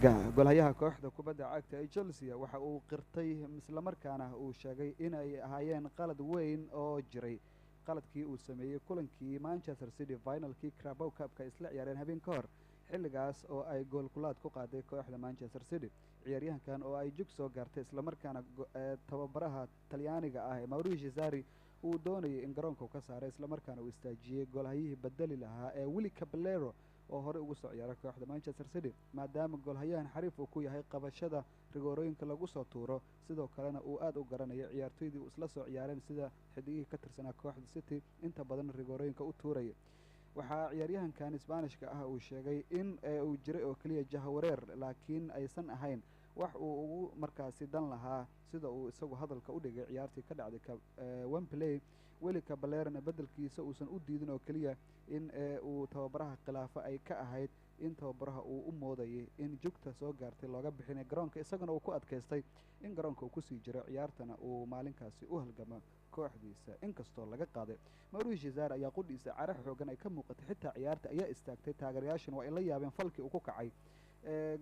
golhayaha kooxda kubadda cagta ee Chelsea waxa uu qirtay isla markaana uu sheegay in ay ahaayeen qalad weyn oo jiray qaladkii uu sameeyey kulankii Manchester City finalkii Carabao Cup-ka isla ciyaareen habeen ka hor xilligaas oo ay gool kulaad ku qaaday kooxda Manchester City ciyaaryahankan oo ay jug soo gaartay isla markaana tababaraha Talyaaniga ah ee Mauricio Sarri uu doonayay in garoonka ka saaray isla markaana uu istaajiyay golhayihii bedeli lahaa ee Willy Caballero oo hore ugu soo ciyaaray kooxda Manchester City maadaama golhayahan xariif uu ku yahay qabashada rigoorooyinka lagu soo tuuro sidoo kalena uu aad u garanayo ciyaartoydii uu isla soo ciyaareen sida xidigihii ka tirsanaa kooxda City inta badan rigoorooyinka u tuuraya waxaa ciyaaryahankan Isbaanishka ah uu sheegay in uu jiray oo kaliya jahawareer laakiin aysan ahayn wax uu ugu markaasi dan lahaa sida uu isagu hadalka u dhigay ciyaartii ka dhacday Wembley Willy Caballero bedelkiisa uusan u diidin oo kaliya in uu tababaraha khilaafo ay ka ahayd in tababaraha uu u moodayay in jugta soo gaartay looga bixinay garoonka isagana uu ku adkaystay in garoonka uu kusii jiro ciyaartana uu maalinkaasi u halgamo kooxdiisa inkastoo laga qaaday Mauricio Sarri ayaa qudhiisa carax xoogan ay ka muuqatay xitaa ciyaarta ayaa istaagtay taageerayaashana waa ay la yaabeen falkii uu ku kacay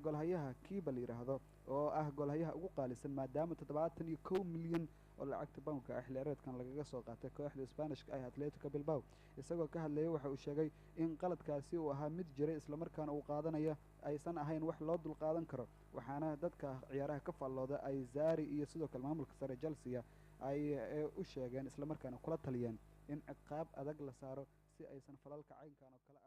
golhayaha kiiba la yidhaahdo oo ah golhayaha ugu qaalisan maadaama 71 milyan oo lacagta poundka ah xilciyaareedkan lagaga soo qaatay kooxda Isbaanishka ah Atletico Bilbao isagoo ka hadlayay waxa uu sheegay in qaladkaasi uu ahaa mid jiray isla markaana uu qaadanaya aysan ahayn wax loo dul qaadan karo waxaana dadka ciyaaraha ka fallooda ay Sarri iyo sidoo kale maamulka sare Chelsea ay u sheegeen isla markaana kula taliyeen in ciqaab adag la saaro si aysan falalka caynkan oo kale